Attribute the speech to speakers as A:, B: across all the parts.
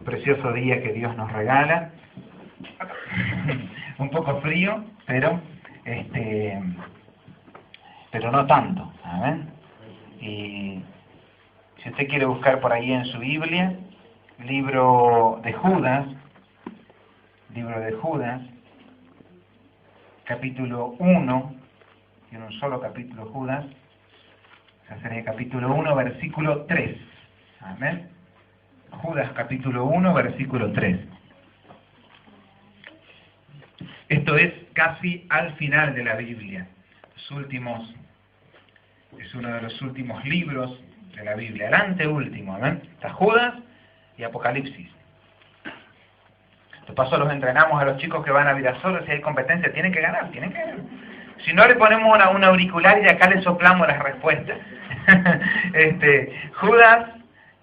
A: Precioso día que Dios nos regala. Un poco frío, pero no tanto, ¿saben? Y si usted quiere buscar por ahí en su Biblia, libro de Judas, capítulo 1, tiene un solo capítulo Judas, o sea, sería capítulo 1, versículo 3. Amén. Judas capítulo 1, versículo 3. Esto es casi al final de la Biblia. Es uno de los últimos libros de la Biblia, el anteúltimo, ¿amén? Está Judas y Apocalipsis. De paso los entrenamos a los chicos que van a Virasoro, si hay competencia, tienen que ganar. Si no, le ponemos un auricular y de acá le soplamos las respuestas. Judas,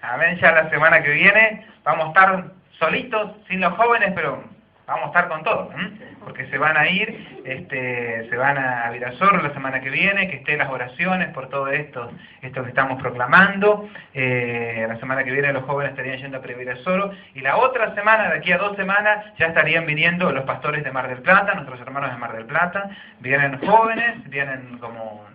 A: amén, ya la semana que viene vamos a estar solitos, sin los jóvenes, pero vamos a estar con todo, porque se van a ir, se van a Virasoro la semana que viene, que estén las oraciones por todo esto que estamos proclamando. La semana que viene los jóvenes estarían yendo a Virasoro, y la otra semana, de aquí a 2 semanas, ya estarían viniendo los pastores de Mar del Plata, nuestros hermanos de Mar del Plata. Vienen jóvenes, vienen como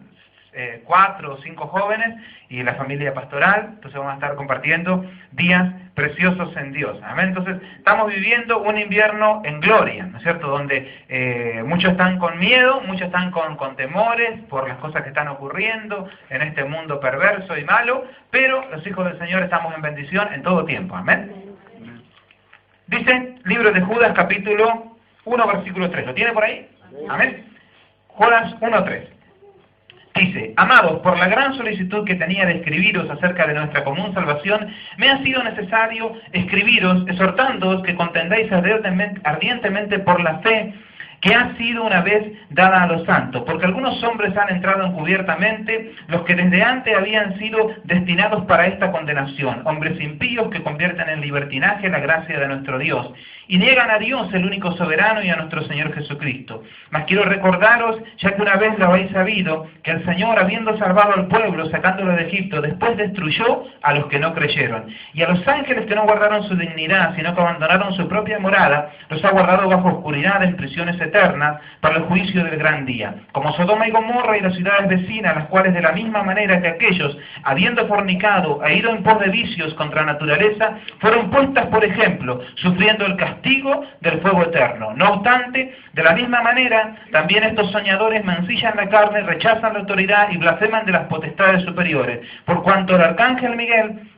A: 4 o 5 jóvenes y la familia pastoral. Entonces vamos a estar compartiendo días preciosos en Dios. Amén. Entonces estamos viviendo un invierno en gloria, ¿no es cierto? Donde muchos están con miedo, muchos están con temores por las cosas que están ocurriendo en este mundo perverso y malo, pero los hijos del Señor estamos en bendición en todo tiempo. Amén. Dice, libro de Judas, capítulo 1, versículo 3. ¿Lo tiene por ahí? Amén. Judas 1, 3. Dice: amados, por la gran solicitud que tenía de escribiros acerca de nuestra común salvación, me ha sido necesario escribiros, exhortándoos que contendáis ardientemente por la fe que ha sido una vez dada a los santos, porque algunos hombres han entrado encubiertamente, los que desde antes habían sido destinados para esta condenación, hombres impíos que convierten en libertinaje la gracia de nuestro Dios, y niegan a Dios, el único soberano, y a nuestro Señor Jesucristo. Mas quiero recordaros, ya que una vez lo habéis sabido, que el Señor, habiendo salvado al pueblo, sacándolo de Egipto, después destruyó a los que no creyeron, y a los ángeles que no guardaron su dignidad, sino que abandonaron su propia morada, los ha guardado bajo oscuridad en prisiones eternas para el juicio del gran día, como Sodoma y Gomorra y las ciudades vecinas, las cuales de la misma manera que aquellos, habiendo fornicado e ido en pos de vicios contra naturaleza, fueron puestas por ejemplo, sufriendo el castigo del fuego eterno. No obstante, de la misma manera, también estos soñadores mancillan la carne, rechazan la autoridad y blasfeman de las potestades superiores, por cuanto el arcángel Miguel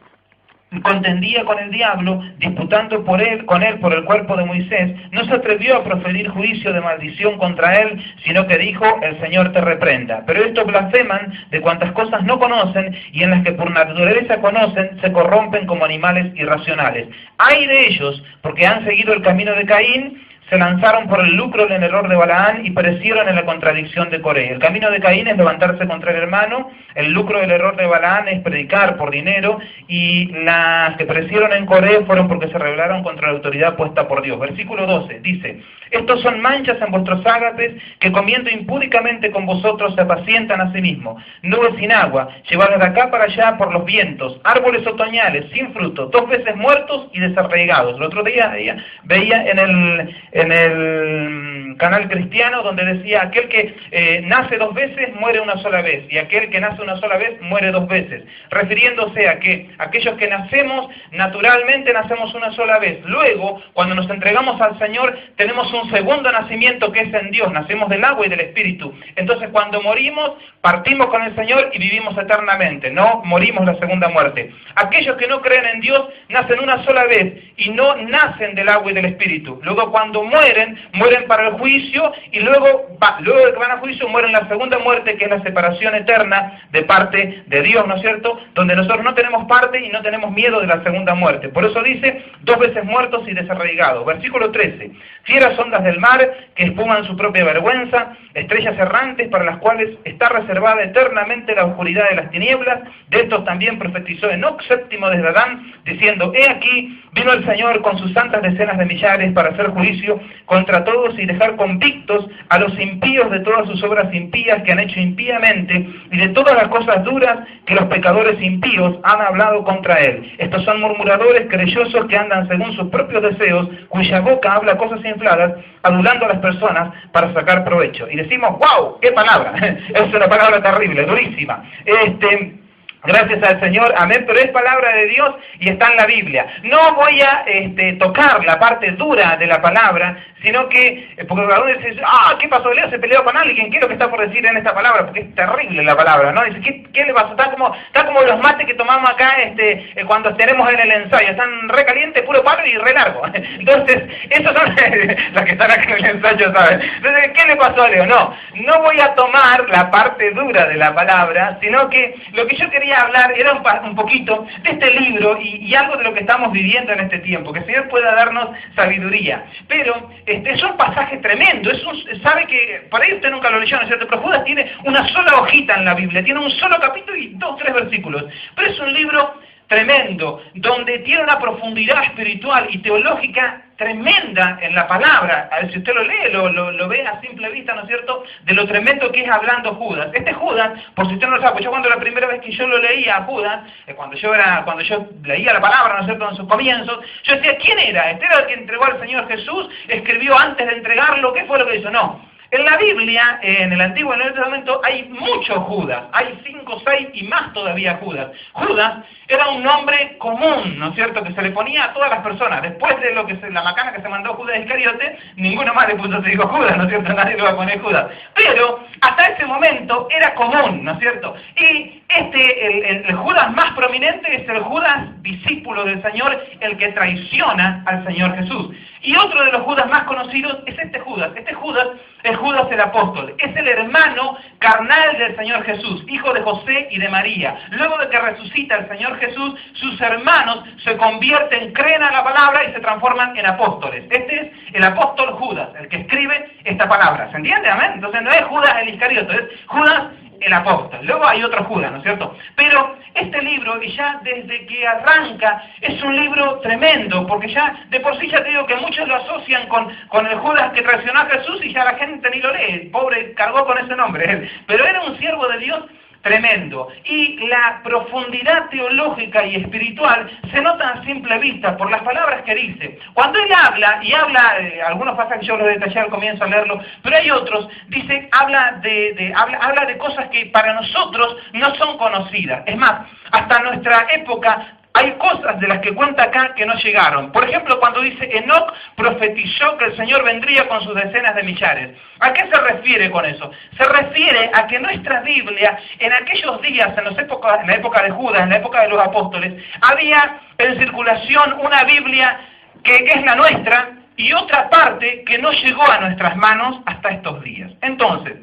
A: contendía con el diablo, disputando con él por el cuerpo de Moisés, no se atrevió a proferir juicio de maldición contra él, sino que dijo: el Señor te reprenda. Pero estos blasfeman de cuantas cosas no conocen, y en las que por naturaleza conocen, se corrompen como animales irracionales. ¡Ay de ellos! Porque han seguido el camino de Caín, se lanzaron por el lucro en el error de Balaán y perecieron en la contradicción de Coré. El camino de Caín es levantarse contra el hermano, el lucro del error de Balaán es predicar por dinero, y las que perecieron en Coré fueron porque se rebelaron contra la autoridad puesta por Dios. Versículo 12 dice: estos son manchas en vuestros ágapes, que comiendo impúdicamente con vosotros se apacientan a sí mismos, nubes sin agua, llevadas de acá para allá por los vientos, árboles otoñales sin fruto, 2 veces muertos y desarraigados. El otro día veía en el canal cristiano donde decía: aquel que nace 2 veces muere una sola vez, y aquel que nace una sola vez muere 2 veces, refiriéndose a que aquellos que nacemos naturalmente nacemos una sola vez. Luego, cuando nos entregamos al Señor, tenemos un segundo nacimiento que es en Dios, nacemos del agua y del Espíritu. Entonces cuando morimos, partimos con el Señor y vivimos eternamente, no morimos la segunda muerte. Aquellos que no creen en Dios nacen una sola vez y no nacen del agua y del Espíritu. Luego cuando mueren para el juicio, y luego de que van a juicio mueren la segunda muerte, que es la separación eterna de parte de Dios, ¿no es cierto? Donde nosotros no tenemos parte y no tenemos miedo de la segunda muerte. Por eso dice: 2 veces muertos y desarraigados. Versículo 13: fieras ondas del mar que espuman su propia vergüenza, estrellas errantes para las cuales está reservada eternamente la oscuridad de las tinieblas. De estos también profetizó Enoc, séptimo desde Adán, diciendo: he aquí, vino el Señor con sus santas decenas de millares para hacer juicio juicio contra todos y dejar convictos a los impíos de todas sus obras impías que han hecho impíamente y de todas las cosas duras que los pecadores impíos han hablado contra él. Estos son murmuradores, querellosos, que andan según sus propios deseos, cuya boca habla cosas infladas, adulando a las personas para sacar provecho. Y decimos, ¡wow! ¡Qué palabra! Es una palabra terrible, durísima. Gracias al Señor, amén, pero es palabra de Dios y está en la Biblia. No voy a tocar la parte dura de la palabra, sino que, porque algunos dicen, ¿qué pasó? Leo se peleó con alguien, ¿qué es lo que está por decir en esta palabra? Porque es terrible la palabra, ¿no? Dice, ¿qué le pasó? Está como los mates que tomamos acá cuando tenemos en el ensayo, están re calientes, puro palo y re largo. Entonces, esos son las que están acá en el ensayo, ¿saben? Entonces, ¿qué le pasó a Leo? No voy a tomar la parte dura de la palabra, sino que lo que yo quería hablar era un poquito de este libro y algo de lo que estamos viviendo en este tiempo, que el Señor pueda darnos sabiduría. Pero es un pasaje tremendo, sabe que, por ahí usted nunca lo leyó, ¿no es cierto? Pero Judas tiene una sola hojita en la Biblia, tiene un solo capítulo y 2 o 3 versículos, pero es un libro tremendo, donde tiene una profundidad espiritual y teológica tremenda en la palabra. A ver, si usted lo lee, lo ve a simple vista, ¿no es cierto?, de lo tremendo que es hablando Judas. Este Judas, por si usted no lo sabe, pues yo cuando la primera vez que yo lo leía a Judas, cuando yo leía la palabra, ¿no es cierto?, en sus comienzos, yo decía, ¿quién era? ¿Este era el que entregó al Señor Jesús? ¿Escribió antes de entregarlo? ¿Qué fue lo que hizo? No. En la Biblia, en el Antiguo y en el Nuevo Testamento, hay muchos Judas, hay 5, 6 y más todavía Judas. Judas era un nombre común, ¿no es cierto?, que se le ponía a todas las personas. Después de la macana que se mandó Judas Iscariote, ninguno más le puso ese hijo Judas, ¿no es cierto?, nadie le va a poner Judas. Pero hasta ese momento era común, ¿no es cierto? Y el Judas más prominente es el Judas discípulo del Señor, el que traiciona al Señor Jesús. Y otro de los Judas más conocidos es este Judas. Este Judas es Judas el apóstol. Es el hermano carnal del Señor Jesús, hijo de José y de María. Luego de que resucita el Señor Jesús, sus hermanos se convierten, creen a la palabra y se transforman en apóstoles. Este es el apóstol Judas, el que escribe esta palabra. ¿Se entiende? Amén. Entonces no es Judas el Iscariote, es Judas el apóstol. Luego hay otro Judas, ¿no es cierto? Pero este libro, y ya desde que arranca, es un libro tremendo, porque ya de por sí ya te digo que muchos lo asocian con el Judas que traicionó a Jesús y ya la gente ni lo lee. El pobre cargó con ese nombre, pero era un siervo de Dios tremendo. Y la profundidad teológica y espiritual se nota a simple vista por las palabras que dice. Cuando él habla, algunos pasajes yo los detallé al comienzo a leerlo, pero hay otros, dice, habla de cosas que para nosotros no son conocidas. Es más, hasta nuestra época hay cosas de las que cuenta acá que no llegaron. Por ejemplo, cuando dice, Enoc profetizó que el Señor vendría con sus decenas de millares. ¿A qué se refiere con eso? Se refiere a que nuestra Biblia, en aquellos días, en la época de Judas, en la época de los apóstoles, había en circulación una Biblia que es la nuestra y otra parte que no llegó a nuestras manos hasta estos días. Entonces,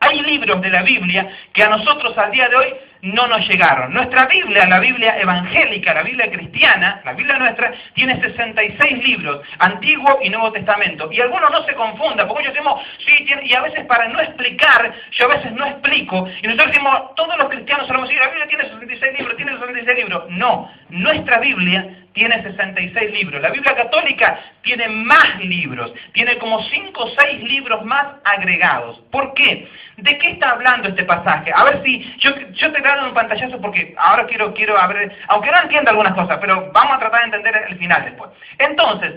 A: hay libros de la Biblia que a nosotros al día de hoy no nos llegaron. Nuestra Biblia, la Biblia evangélica, la Biblia cristiana, la Biblia nuestra, tiene 66 libros, Antiguo y Nuevo Testamento. Y algunos no se confundan, porque ellos decimos, sí, y a veces para no explicar, yo a veces no explico, y nosotros decimos, todos los cristianos solemos decir, la Biblia tiene 66 libros, tiene 66 libros. No, nuestra Biblia tiene 66 libros. La Biblia católica tiene más libros, tiene como 5 o 6 libros más agregados. ¿Por qué? ¿De qué está hablando este pasaje? A ver si, yo te voy a dar un pantallazo porque ahora quiero abrir, aunque no entienda algunas cosas, pero vamos a tratar de entender el final después. Entonces,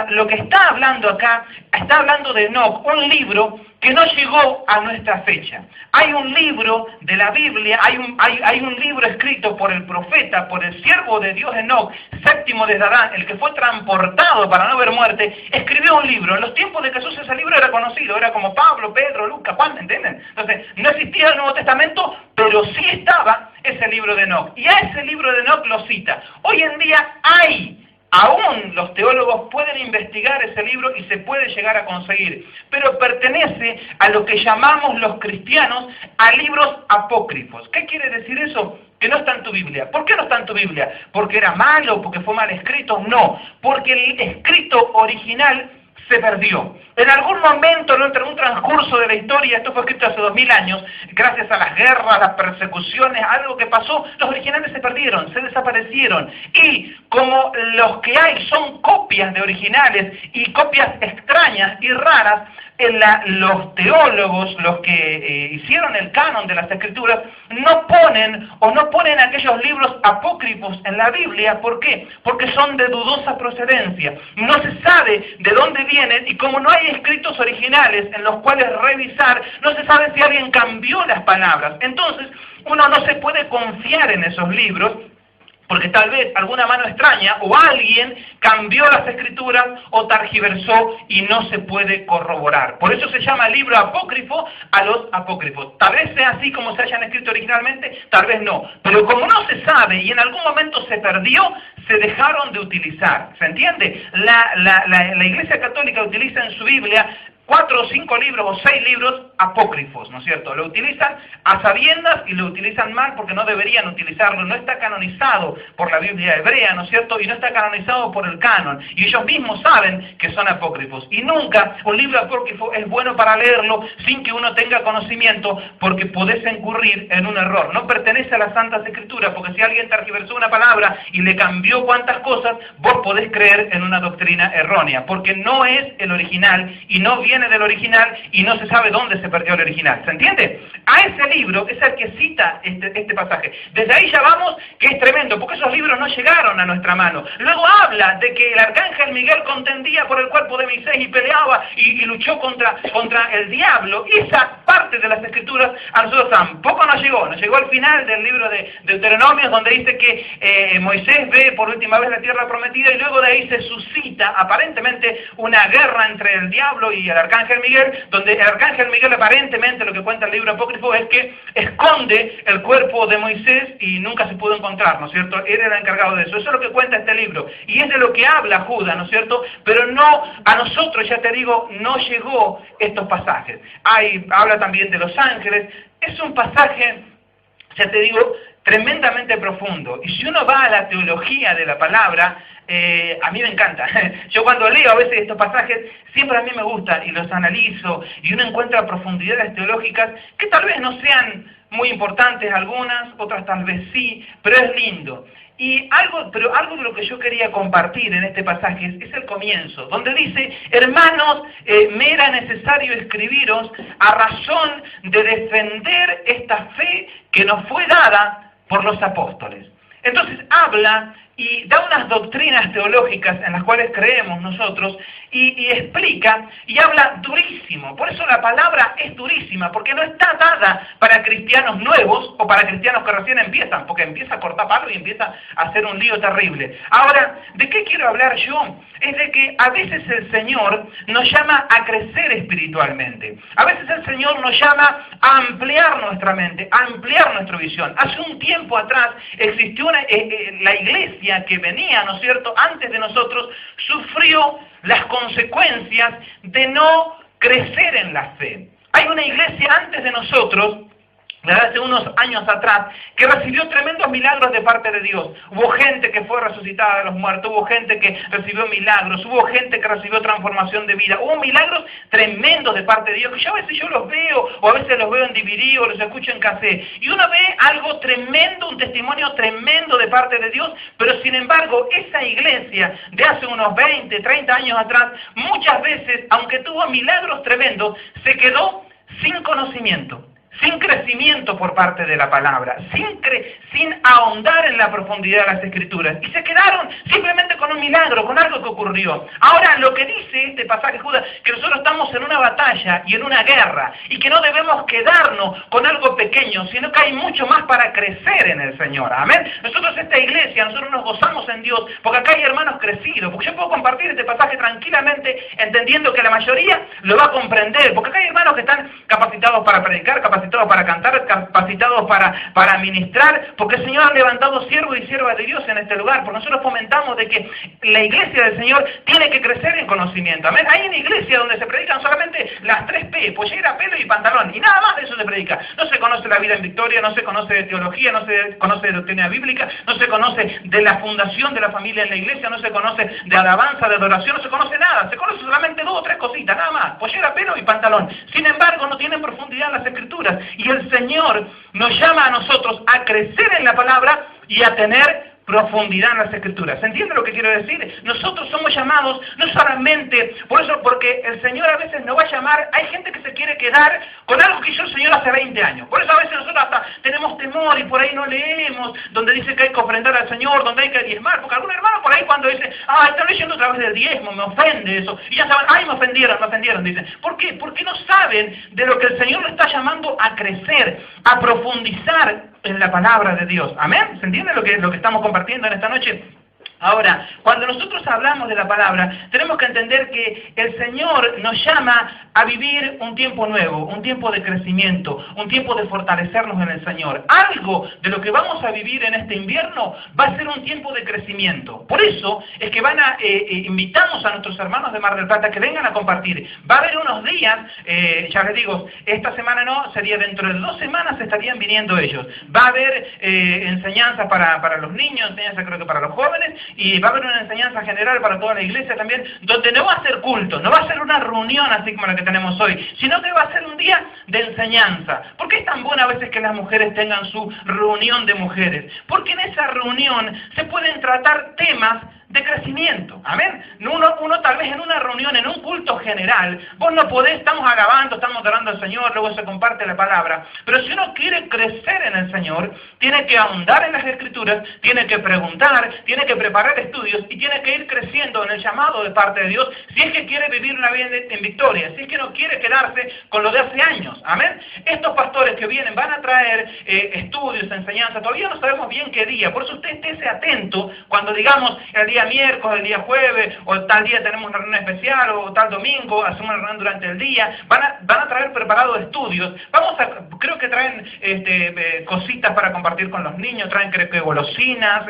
A: lo que está hablando acá, está hablando de Enoc, un libro que no llegó a nuestra fecha. Hay un libro de la Biblia, hay un libro escrito por el profeta, por el siervo de Dios Enoc, séptimo de Adán, el que fue transportado para no ver muerte, escribió un libro. En los tiempos de Jesús ese libro era conocido, era como Pablo, Pedro, Lucas, Juan, ¿entienden? Entonces, no existía el Nuevo Testamento, pero sí estaba ese libro de Enoc. Y a ese libro de Enoc lo cita. Hoy en día aún los teólogos pueden investigar ese libro y se puede llegar a conseguir, pero pertenece a lo que llamamos los cristianos a libros apócrifos. ¿Qué quiere decir eso? Que no está en tu Biblia. ¿Por qué no está en tu Biblia? ¿Porque era malo? ¿Porque fue mal escrito? No, porque el escrito original se perdió. En algún momento, en un transcurso de la historia, esto fue escrito hace 2000 años, gracias a las guerras, las persecuciones, algo que pasó, los originales se perdieron, se desaparecieron. Y como los que hay son copias de originales y copias extrañas y raras, los teólogos, los que hicieron el canon de las Escrituras, no ponen aquellos libros apócrifos en la Biblia. ¿Por qué? Porque son de dudosa procedencia. No se sabe de dónde vienen, y como no hay escritos originales en los cuales revisar, no se sabe si alguien cambió las palabras. Entonces, uno no se puede confiar en esos libros, porque tal vez alguna mano extraña o alguien cambió las Escrituras o targiversó y no se puede corroborar. Por eso se llama libro apócrifo a los apócrifos. Tal vez sea así como se hayan escrito originalmente, tal vez no. Pero como no se sabe y en algún momento se perdió, se dejaron de utilizar. ¿Se entiende? La Iglesia Católica utiliza en su Biblia 4 o 5 libros o 6 libros apócrifos, ¿no es cierto? Lo utilizan a sabiendas y lo utilizan mal porque no deberían utilizarlo. No está canonizado por la Biblia hebrea, ¿no es cierto? Y no está canonizado por el canon. Y ellos mismos saben que son apócrifos. Y nunca un libro apócrifo es bueno para leerlo sin que uno tenga conocimiento, porque podés incurrir en un error. No pertenece a las Santas Escrituras, porque si alguien tergiversó una palabra y le cambió cuantas cosas, vos podés creer en una doctrina errónea, porque no es el original y no viene del original y no se sabe dónde se perdió el original. ¿Se entiende? A ese libro es el que cita este pasaje. Desde ahí ya vamos que es tremendo, porque esos libros no llegaron a nuestra mano. Luego habla de que el arcángel Miguel contendía por el cuerpo de Moisés y peleaba y luchó contra el diablo. Y esa parte de las Escrituras a nosotros tampoco nos llegó. Nos llegó al final del libro de Deuteronomios, donde dice que Moisés ve por última vez la tierra prometida, y luego de ahí se suscita aparentemente una guerra entre el diablo y el arcángel Miguel, donde el arcángel Miguel aparentemente, lo que cuenta el libro apócrifo, es que esconde el cuerpo de Moisés y nunca se pudo encontrar, ¿no es cierto? Él era el encargado de eso. Eso es lo que cuenta este libro. Y es de lo que habla Judas, ¿no es cierto? Pero no, a nosotros, ya te digo, no llegó estos pasajes. Habla también de los ángeles. Es un pasaje, ya te digo, tremendamente profundo. Y si uno va a la teología de la palabra, a mí me encanta. Yo cuando leo a veces estos pasajes, siempre a mí me gusta y los analizo, y uno encuentra profundidades teológicas que tal vez no sean muy importantes algunas, otras tal vez sí, pero es lindo. Y algo de lo que yo quería compartir en este pasaje es el comienzo, donde dice: hermanos, me era necesario escribiros a razón de defender esta fe que nos fue dada por los apóstoles. Entonces habla y da unas doctrinas teológicas en las cuales creemos nosotros, y explica y habla durísimo. Por eso la palabra es durísima, porque no está dada para cristianos nuevos o para cristianos que recién empiezan, porque empieza a cortar palo y empieza a hacer un lío terrible. Ahora, ¿de qué quiero hablar yo? Es de que a veces el Señor nos llama a crecer espiritualmente. A veces el Señor nos llama a ampliar nuestra mente, a ampliar nuestra visión. Hace un tiempo atrás existió la iglesia que venía, ¿no es cierto?, antes de nosotros, sufrió las consecuencias de no crecer en la fe. Hay una iglesia antes de nosotros, desde hace unos años atrás, que recibió tremendos milagros de parte de Dios. Hubo gente que fue resucitada de los muertos, hubo gente que recibió milagros, hubo gente que recibió transformación de vida, hubo milagros tremendos de parte de Dios, que yo a veces los veo, o a veces los veo en DVD, o los escucho en cassette, y uno ve algo tremendo, un testimonio tremendo de parte de Dios, pero sin embargo, esa iglesia de hace unos 20, 30 años atrás, muchas veces, aunque tuvo milagros tremendos, se quedó sin conocimiento, sin crecimiento por parte de la palabra, sin ahondar en la profundidad de las Escrituras, y se quedaron simplemente con un milagro, con algo que ocurrió. Ahora, lo que dice este pasaje, Judas, que nosotros estamos en una batalla y en una guerra, y que no debemos quedarnos con algo pequeño, sino que hay mucho más para crecer en el Señor. Amén. Nosotros, esta iglesia, nosotros nos gozamos en Dios, porque acá hay hermanos crecidos, porque yo puedo compartir este pasaje tranquilamente, entendiendo que la mayoría lo va a comprender, porque acá hay hermanos que están capacitados para predicar, capacitados capacitados para cantar, capacitados para ministrar, porque el Señor ha levantado siervos y siervas de Dios en este lugar, porque nosotros fomentamos de que la iglesia del Señor tiene que crecer en conocimiento. Amén. Hay una iglesia donde se predican solamente las 3 P, pollera, pelo y pantalón, y nada más de eso se predica. No se conoce la vida en victoria, no se conoce de teología, no se conoce de doctrina bíblica, no se conoce de la fundación de la familia en la iglesia, no se conoce de alabanza, de adoración, no se conoce nada, se conoce solamente 2 o 3 cositas, nada más, pollera, pelo y pantalón. Sin embargo, no tienen profundidad en las Escrituras, y el Señor nos llama a nosotros a crecer en la palabra y a tener profundidad en las Escrituras. ¿Se entiende lo que quiero decir? Nosotros somos llamados no solamente, por eso, porque el Señor a veces nos va a llamar, hay gente que se quiere quedar con algo que hizo el Señor hace 20 años. Por eso a veces nosotros hasta tenemos temor y por ahí no leemos, donde dice que hay que ofrendar al Señor, donde hay que diezmar, porque algún hermano por ahí cuando dice, están leyendo a través del diezmo, me ofende eso, y ya saben, me ofendieron, dicen. ¿Por qué? Porque no saben de lo que el Señor le está llamando a crecer, a profundizar en la palabra de Dios. ¿Amén? ¿Se entiende lo que estamos compartiendo en esta noche? Ahora, cuando nosotros hablamos de la palabra, tenemos que entender que el Señor nos llama a vivir un tiempo nuevo, un tiempo de crecimiento, un tiempo de fortalecernos en el Señor. Algo de lo que vamos a vivir en este invierno va a ser un tiempo de crecimiento. Por eso es que invitamos a nuestros hermanos de Mar del Plata que vengan a compartir. Va a haber unos días, ya les digo, esta semana no, sería dentro de 2 semanas estarían viniendo ellos. Va a haber enseñanza para los niños, enseñanza creo que para los jóvenes, y va a haber una enseñanza general para toda la iglesia también, donde no va a ser culto, no va a ser una reunión así como la que tenemos hoy, sino que va a ser un día de enseñanza. ¿Por qué es tan bueno a veces que las mujeres tengan su reunión de mujeres? Porque en esa reunión se pueden tratar temas de crecimiento. Amén. Uno tal vez en una reunión, en un culto general, vos no podés, estamos alabando, estamos adorando al Señor, luego se comparte la palabra, pero si uno quiere crecer en el Señor, tiene que ahondar en las Escrituras, tiene que preguntar, tiene que preparar estudios y tiene que ir creciendo en el llamado de parte de Dios, si es que quiere vivir una vida en victoria, si es que no quiere quedarse con lo de hace años. Amén. Estos pastores que vienen van a traer estudios, enseñanza, todavía no sabemos bien qué día, por eso usted estése atento cuando digamos el día miércoles, el día jueves, o tal día tenemos una reunión especial, o tal domingo, hacemos una reunión durante el día, van a traer preparados estudios, creo que traen cositas para compartir con los niños, traen creo que golosinas,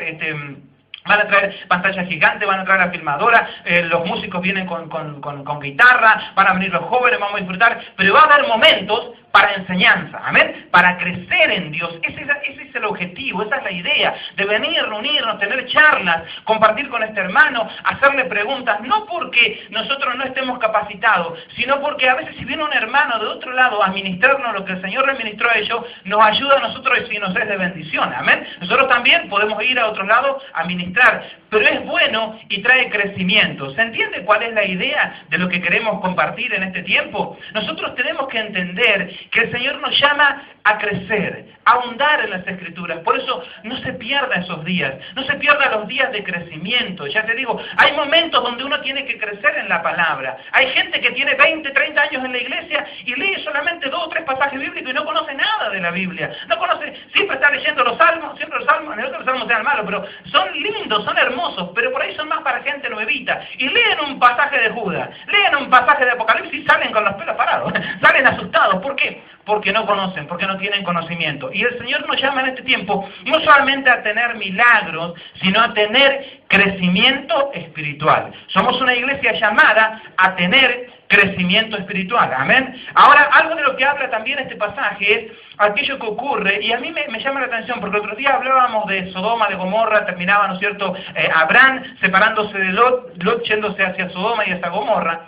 A: van a traer pantalla gigante, van a traer la filmadora, los músicos vienen con guitarra, van a venir los jóvenes, vamos a disfrutar, pero va a haber momentos para enseñanza, amén, para crecer en Dios. Ese es el objetivo, esa es la idea, de venir, reunirnos, tener charlas, compartir con este hermano, hacerle preguntas, no porque nosotros no estemos capacitados, sino porque a veces si viene un hermano de otro lado a ministrarnos lo que el Señor le ministró a ellos, nos ayuda a nosotros y nos es de bendición, amén. Nosotros también podemos ir a otro lado a ministrar, pero es bueno y trae crecimiento. ¿Se entiende cuál es la idea de lo que queremos compartir en este tiempo? Nosotros tenemos que entender que el Señor nos llama a crecer, a ahondar en las Escrituras. Por eso no se pierda esos días, no se pierda los días de crecimiento. Ya te digo, hay momentos donde uno tiene que crecer en la palabra. Hay gente que tiene 20, 30 años en la iglesia y lee solamente 2 o 3 pasajes bíblicos y no conoce nada de la Biblia. No conoce, siempre está leyendo los salmos, siempre los salmos, no es que los salmos sean malos, pero son lindos, son hermosos, pero por ahí son más para gente nuevita. Y leen un pasaje de Judas, leen un pasaje de Apocalipsis y salen con los pelos parados, salen asustados. ¿Por qué? Porque no conocen, porque no tienen conocimiento. Y el Señor nos llama en este tiempo no solamente a tener milagros, sino a tener crecimiento espiritual. Somos una iglesia llamada a tener crecimiento espiritual. Amén. Ahora, algo de lo que habla también este pasaje es aquello que ocurre, y a mí me llama la atención, porque el otro día hablábamos de Sodoma, de Gomorra, terminaba, ¿no es cierto?, Abraham separándose de Lot yéndose hacia Sodoma y hacia Gomorra.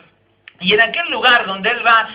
A: Y en aquel lugar donde él va,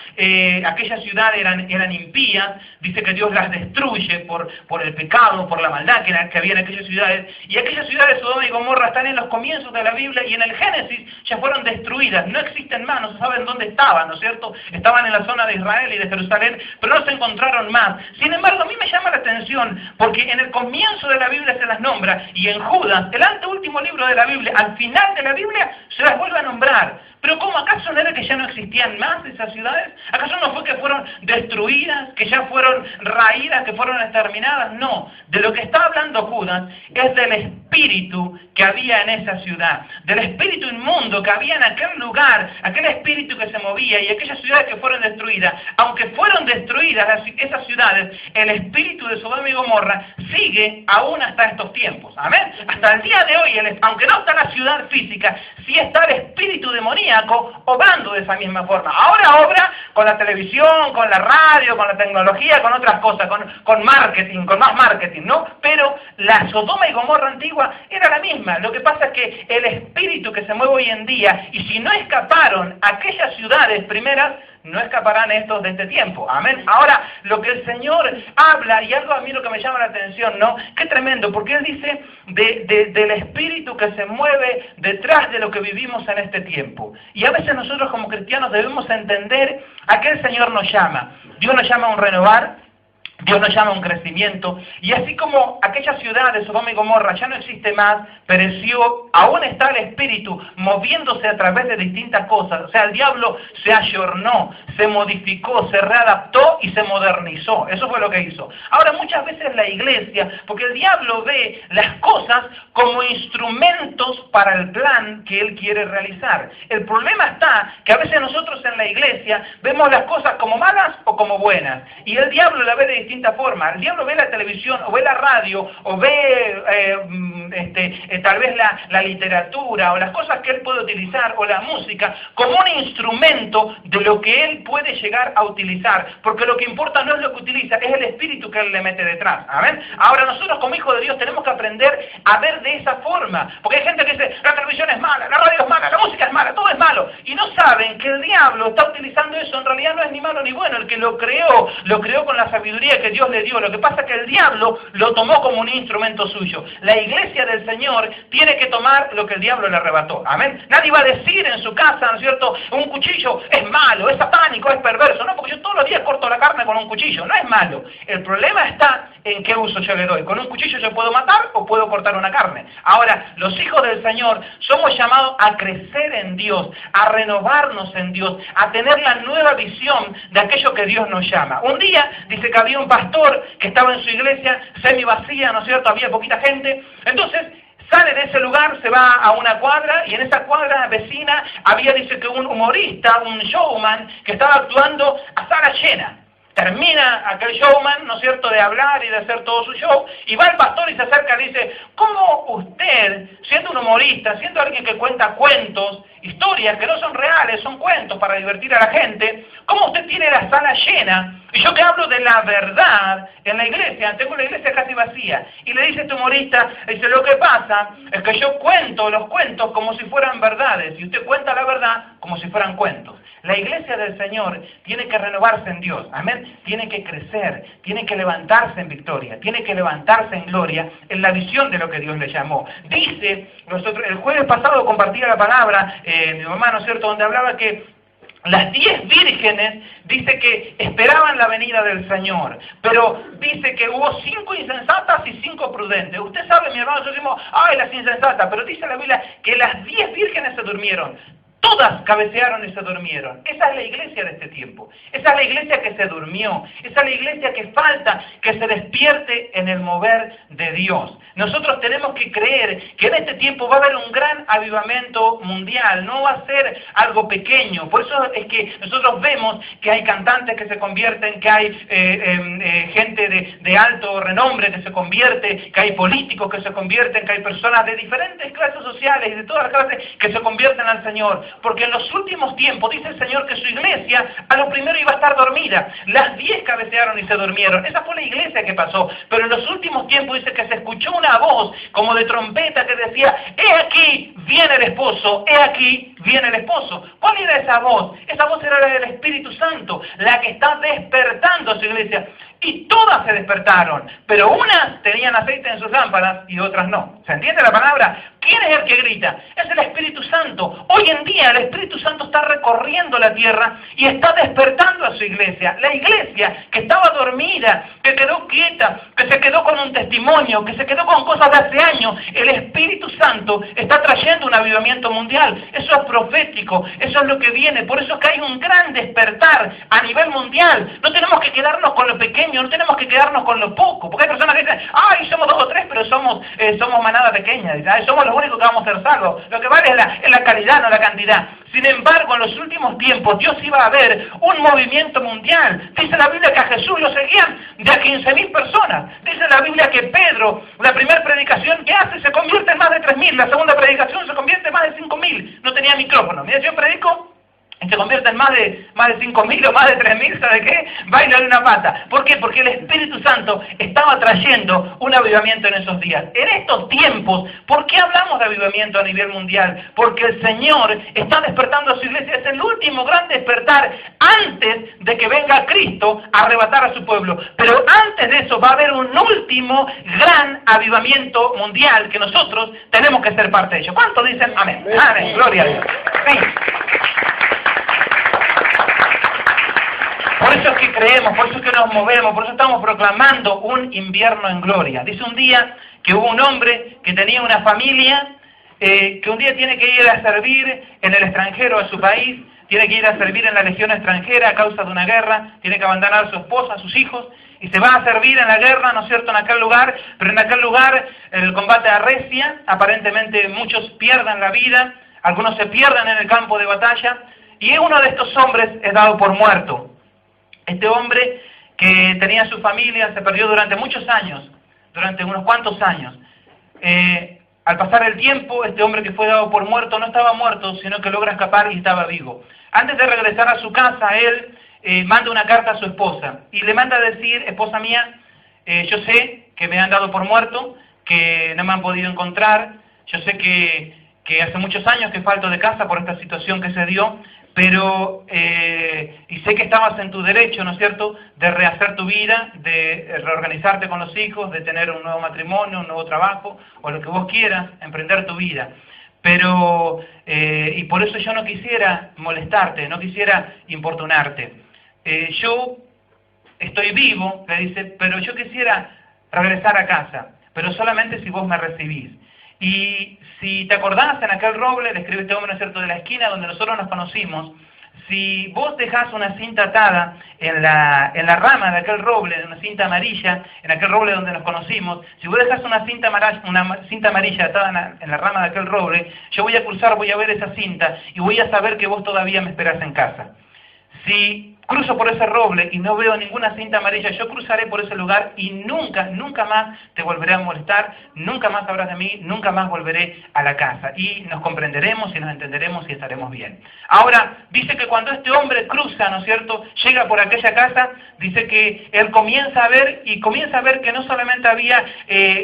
A: aquellas ciudades eran impías, dice que Dios las destruye por el pecado, por la maldad que había en aquellas ciudades. Y aquellas ciudades, Sodoma y Gomorra, están en los comienzos de la Biblia y en el Génesis ya fueron destruidas. No existen más, no se saben dónde estaban, ¿no es cierto? Estaban en la zona de Israel y de Jerusalén, pero no se encontraron más. Sin embargo, a mí me llama la atención porque en el comienzo de la Biblia se las nombra y en Judas, el anteúltimo libro de la Biblia, al final de la Biblia, se las vuelve a nombrar. Pero ¿cómo? ¿Acaso no era que ya no existían más esas ciudades? ¿Acaso no fue que fueron destruidas, que ya fueron raídas, que fueron exterminadas? No. De lo que está hablando Judas es del espíritu que había en esa ciudad, del espíritu inmundo mundo que había en aquel lugar, aquel espíritu que se movía y aquellas ciudades que fueron destruidas, aunque fueron destruidas esas ciudades, el espíritu de Sodoma y Gomorra sigue aún hasta estos tiempos. Amén. Hasta el día de hoy, aunque no está la ciudad física, sí está el espíritu demoníaco obrando de esa misma forma. Ahora obra con la televisión, con la radio, con la tecnología, con otras cosas, con marketing, con más marketing, ¿no? Pero la Sodoma y Gomorra antigua era la misma. Lo que pasa es que el espíritu que se mueve hoy en día, y si no escaparon aquellas ciudades primeras, no escaparán estos de este tiempo. Amén. Ahora, lo que el Señor habla, y algo a mí lo que me llama la atención, ¿no? Qué tremendo, porque Él dice del espíritu que se mueve detrás de lo que vivimos en este tiempo. Y a veces nosotros como cristianos debemos entender a qué el Señor nos llama. Dios nos llama a un renovar, Dios nos llama a un crecimiento, y así como aquella ciudad de Sodoma y Gomorra ya no existe más, pereció, aún está el espíritu moviéndose a través de distintas cosas. O sea, el diablo se ayornó, se modificó, se readaptó y se modernizó. Eso fue lo que hizo. Ahora, muchas veces la iglesia, porque el diablo ve las cosas como instrumentos para el plan que él quiere realizar. El problema está que a veces nosotros en la iglesia vemos las cosas como malas o como buenas, y el diablo la ve de distinta forma. El diablo ve la televisión, o ve la radio, o ve tal vez la literatura, o las cosas que él puede utilizar, o la música, como un instrumento de lo que él puede llegar a utilizar, porque lo que importa no es lo que utiliza, es el espíritu que él le mete detrás. ¿Amén? Ahora nosotros como hijos de Dios tenemos que aprender a ver de esa forma, porque hay gente que dice, la televisión es mala, la radio es mala, la música es mala, todo es malo, y no saben que el diablo está utilizando eso. En realidad no es ni malo ni bueno. El que lo creó con la sabiduría que Dios le dio. Lo que pasa es que el diablo lo tomó como un instrumento suyo. La iglesia del Señor tiene que tomar lo que el diablo le arrebató. Amén. Nadie va a decir en su casa, ¿no es cierto?, un cuchillo es malo, es satánico, es perverso. No, porque yo todos los días corto la carne con un cuchillo. No es malo. El problema está en qué uso yo le doy. Con un cuchillo yo puedo matar o puedo cortar una carne. Ahora, los hijos del Señor somos llamados a crecer en Dios, a renovarnos en Dios, a tener la nueva visión de aquello que Dios nos llama. Un día, dice que había un pastor que estaba en su iglesia semi vacía, ¿no es cierto?, había poquita gente. Entonces sale de ese lugar, se va a una cuadra, y en esa cuadra vecina había, dice, que un humorista, un showman, que estaba actuando a sala llena. Termina aquel showman, ¿no es cierto?, de hablar y de hacer todo su show, y va el pastor y se acerca y dice, ¿cómo usted, siendo un humorista, siendo alguien que cuenta cuentos, historias que no son reales, son cuentos para divertir a la gente, cómo usted tiene la sala llena? Y yo que hablo de la verdad en la iglesia, tengo la iglesia casi vacía. Y le dice este humorista, dice, lo que pasa es que yo cuento los cuentos como si fueran verdades, y usted cuenta la verdad como si fueran cuentos. La iglesia del Señor tiene que renovarse en Dios, amén, tiene que crecer, tiene que levantarse en victoria, tiene que levantarse en gloria, en la visión de lo que Dios le llamó. Dice, el jueves pasado compartía la palabra, mi mamá, ¿no es cierto?, donde hablaba que las 10 vírgenes, dice que esperaban la venida del Señor, pero dice que hubo 5 insensatas y 5 prudentes. Usted sabe, mi hermano, nosotros decimos, ¡ay, las insensatas! Pero dice la Biblia que las 10 vírgenes se durmieron. Todas cabecearon y se durmieron. Esa es la iglesia de este tiempo. Esa es la iglesia que se durmió. Esa es la iglesia que falta que se despierte en el mover de Dios. Nosotros tenemos que creer que en este tiempo va a haber un gran avivamiento mundial. No va a ser algo pequeño. Por eso es que nosotros vemos que hay cantantes que se convierten, que hay gente de alto renombre que se convierte, que hay políticos que se convierten, que hay personas de diferentes clases sociales y de todas las clases que se convierten al Señor. Porque en los últimos tiempos, dice el Señor, que su iglesia a lo primero iba a estar dormida. Las 10 cabecearon y se durmieron. Esa fue la iglesia que pasó. Pero en los últimos tiempos dice que se escuchó una voz como de trompeta que decía, ¡he aquí viene el esposo! ¡He aquí viene el esposo! ¿Cuál era esa voz? Esa voz era la del Espíritu Santo, la que está despertando a su iglesia. Y todas se despertaron, pero unas tenían aceite en sus lámparas y otras no. ¿Se entiende la palabra? ¿Quién es el que grita? Es el Espíritu Santo. Hoy en día el Espíritu Santo está recorriendo la tierra y está despertando a su iglesia. La iglesia que estaba dormida, que quedó quieta, que se quedó con un testimonio, que se quedó con cosas de hace años, el Espíritu Santo está trayendo un avivamiento mundial. Eso es profético, eso es lo que viene. Por eso es que hay un gran despertar a nivel mundial. No tenemos que quedarnos con lo pequeño, no tenemos que quedarnos con lo poco, porque hay personas que dicen, ¡ay, somos 2 o 3, pero somos manada pequeña! Dicen, ¡ay, somos los lo único que vamos a ser salvos. Lo que vale es la calidad, no la cantidad. Sin embargo, en los últimos tiempos, Dios iba a ver un movimiento mundial. Dice la Biblia que a Jesús lo seguían de a 15.000 personas. Dice la Biblia que Pedro, la primera predicación que hace, se convierte en más de 3.000. La segunda predicación se convierte en más de 5.000. No tenía micrófono. Mira, yo predico y se convierte en más de 5.000 o más de 3.000, ¿sabe qué? Baila de una pata. ¿Por qué? Porque el Espíritu Santo estaba trayendo un avivamiento en esos días. En estos tiempos, ¿por qué hablamos de avivamiento a nivel mundial? Porque el Señor está despertando a su iglesia. Es el último gran despertar antes de que venga Cristo a arrebatar a su pueblo. Pero antes de eso va a haber un último gran avivamiento mundial que nosotros tenemos que ser parte de ello. ¿Cuántos dicen amén? Amén, gloria a Dios. Sí. Por eso es que creemos, por eso es que nos movemos, por eso estamos proclamando un invierno en gloria. Dice un día que hubo un hombre que tenía una familia, que un día tiene que ir a servir en el extranjero a su país, tiene que ir a servir en la legión extranjera a causa de una guerra, tiene que abandonar a su esposa, a sus hijos, y se va a servir en la guerra, ¿no es cierto?, en aquel lugar, pero en aquel lugar el combate arrecia, aparentemente muchos pierden la vida, algunos se pierden en el campo de batalla, y uno de estos hombres es dado por muerto. Este hombre que tenía su familia se perdió durante muchos años, durante unos cuantos años. Al pasar el tiempo, este hombre que fue dado por muerto no estaba muerto, sino que logra escapar y estaba vivo. Antes de regresar a su casa, él manda una carta a su esposa y le manda a decir: esposa mía, yo sé que me han dado por muerto, que no me han podido encontrar, yo sé que hace muchos años que falto de casa por esta situación que se dio, pero y sé que estabas en tu derecho, ¿no es cierto?, de rehacer tu vida, de reorganizarte con los hijos, de tener un nuevo matrimonio, un nuevo trabajo, o lo que vos quieras, emprender tu vida. Pero, y por eso yo no quisiera molestarte, no quisiera importunarte. Yo estoy vivo, le dice, pero yo quisiera regresar a casa, pero solamente si vos me recibís. Y si te acordás, en aquel roble, le escribe este hombre, ¿no es cierto?, de la esquina donde nosotros nos conocimos, si vos dejás una cinta atada en la rama de aquel roble, una cinta amarilla, en aquel roble donde nos conocimos, si vos dejás una cinta amarilla atada en la rama de aquel roble, yo voy a cruzar, voy a ver esa cinta y voy a saber que vos todavía me esperás en casa. Si cruzo por ese roble y no veo ninguna cinta amarilla, yo cruzaré por ese lugar y nunca más te volveré a molestar, nunca más sabrás de mí, nunca más volveré a la casa. Y nos comprenderemos y nos entenderemos y estaremos bien. Ahora, dice que cuando este hombre cruza, ¿no es cierto?, llega por aquella casa, dice que él comienza a ver que no solamente había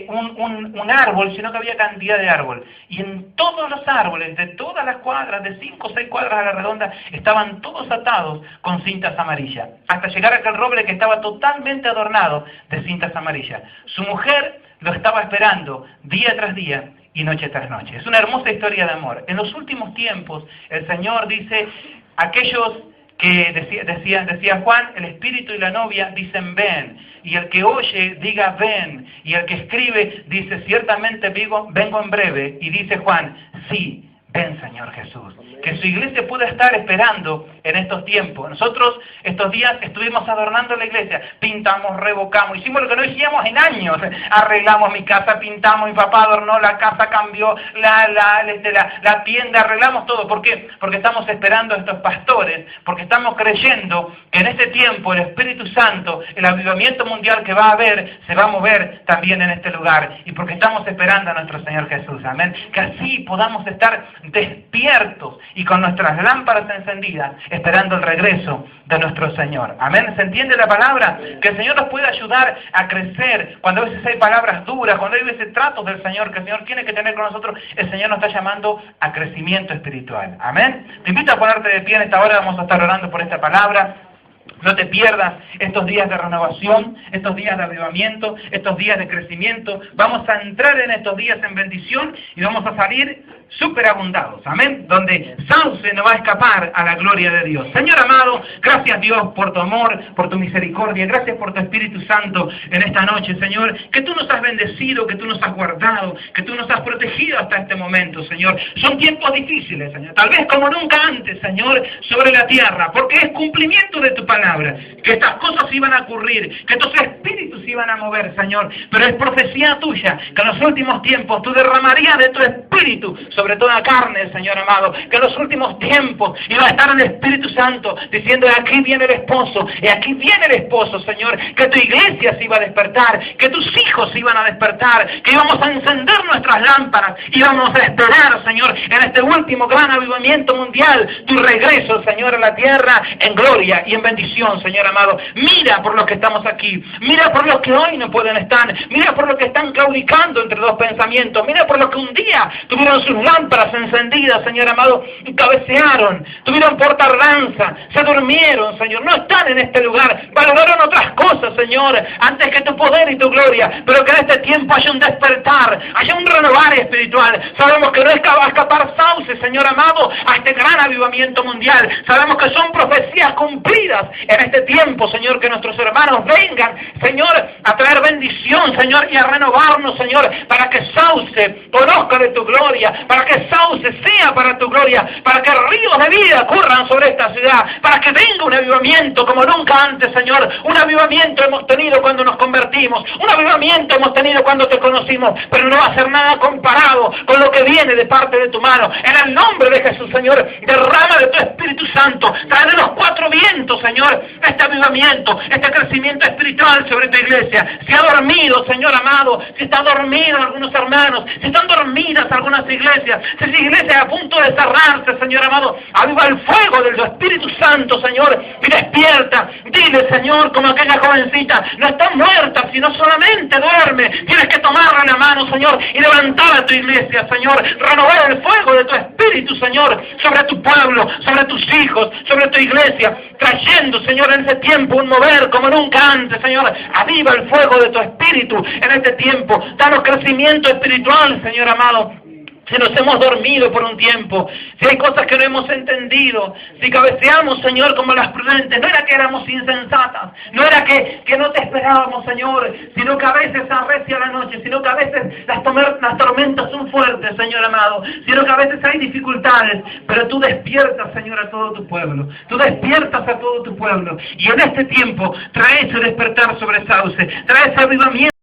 A: un árbol, sino que había cantidad de árbol. Y en todos los árboles, de todas las cuadras, de 5 o 6 cuadras a la redonda, estaban todos atados con cintas amarillas, hasta llegar a aquel roble que estaba totalmente adornado de cintas amarillas. Su mujer lo estaba esperando día tras día y noche tras noche. Es una hermosa historia de amor. En los últimos tiempos, el Señor dice, aquellos que decía Juan, el espíritu y la novia dicen ven, y el que oye diga ven, y el que escribe dice ciertamente vengo en breve, y dice Juan, sí, ven Señor Jesús. Que su iglesia pueda estar esperando en estos tiempos. Nosotros estos días estuvimos adornando la iglesia, pintamos, revocamos, hicimos lo que no hicimos en años, arreglamos mi casa, pintamos, mi papá adornó la casa, cambió la tienda, arreglamos todo. ¿Por qué? Porque estamos esperando a estos pastores, porque estamos creyendo que en este tiempo el Espíritu Santo, el avivamiento mundial que va a haber, se va a mover también en este lugar, y porque estamos esperando a nuestro Señor Jesús, amén, que así podamos estar despiertos y con nuestras lámparas encendidas, esperando el regreso de nuestro Señor. Amén. ¿Se entiende la palabra? Que el Señor nos puede ayudar a crecer. Cuando a veces hay palabras duras, cuando hay veces tratos del Señor que el Señor tiene que tener con nosotros, el Señor nos está llamando a crecimiento espiritual. Amén. Te invito a ponerte de pie en esta hora, vamos a estar orando por esta palabra. No te pierdas estos días de renovación, estos días de avivamiento, estos días de crecimiento. Vamos a entrar en estos días en bendición y vamos a salir superabundados, amén, donde Sauce no va a escapar a la gloria de Dios. Señor amado, gracias Dios por tu amor, por tu misericordia, gracias por tu Espíritu Santo en esta noche, Señor, que tú nos has bendecido, que tú nos has guardado, que tú nos has protegido hasta este momento, Señor. Son tiempos difíciles, Señor, tal vez como nunca antes, Señor, sobre la tierra, porque es cumplimiento de tu palabra, que estas cosas iban a ocurrir, que estos espíritus iban a mover, Señor, pero es profecía tuya, que en los últimos tiempos tú derramarías de tu Espíritu sobre toda carne, Señor amado, que en los últimos tiempos iba a estar el Espíritu Santo diciendo, aquí viene el esposo, y aquí viene el esposo, Señor, que tu iglesia se iba a despertar, que tus hijos se iban a despertar, que íbamos a encender nuestras lámparas, íbamos a esperar, Señor, en este último gran avivamiento mundial, tu regreso, Señor, a la tierra en gloria y en bendición, Señor amado. Mira por los que estamos aquí, mira por los que hoy no pueden estar, mira por los que están claudicando entre dos pensamientos, mira por los que un día tuvieron sus lámparas encendidas, Señor amado, y cabecearon, tuvieron por tardanza, se durmieron, Señor, no están en este lugar, valoraron otras cosas, Señor, antes que tu poder y tu gloria, pero que en este tiempo haya un despertar, haya un renovar espiritual. Sabemos que no va a escapar Sauce, Señor amado, a este gran avivamiento mundial. Sabemos que son profecías cumplidas en este tiempo, Señor, que nuestros hermanos vengan, Señor, a traer bendición, Señor, y a renovarnos, Señor, para que Sauce conozca de tu gloria, para que Sauce sea para tu gloria, para que ríos de vida corran sobre esta ciudad, para que venga un avivamiento como nunca antes, Señor. Un avivamiento hemos tenido cuando nos convertimos, un avivamiento hemos tenido cuando te conocimos, pero no va a ser nada comparado con lo que viene de parte de tu mano. En el nombre de Jesús, Señor, derrama de tu Espíritu Santo, trae de los cuatro vientos, Señor, este avivamiento, este crecimiento espiritual sobre tu iglesia. Si ha dormido, Señor amado, si están dormidos algunos hermanos, si están dormidas algunas iglesias, si esa iglesia es a punto de cerrarse, Señor amado, aviva el fuego del Espíritu Santo, Señor, y despierta. Dile, Señor, como aquella jovencita, no está muerta, sino solamente duerme. Tienes que tomarla en la mano, Señor, y levantar a tu iglesia, Señor, renovar el fuego de tu Espíritu, Señor, sobre tu pueblo, sobre tus hijos, sobre tu iglesia, trayendo, Señor, en ese tiempo un mover como nunca antes, Señor. Aviva el fuego de tu Espíritu en este tiempo. Danos crecimiento espiritual, Señor amado. Si nos hemos dormido por un tiempo, si hay cosas que no hemos entendido, si cabeceamos, Señor, como las prudentes, no era que éramos insensatas, no era que no te esperábamos, Señor, sino que a veces arrecia la noche, sino que a veces las tormentas son fuertes, Señor amado, sino que a veces hay dificultades, pero tú despiertas, Señor, a todo tu pueblo, tú despiertas a todo tu pueblo, y en este tiempo trae ese despertar sobre Sauce, trae ese avivamiento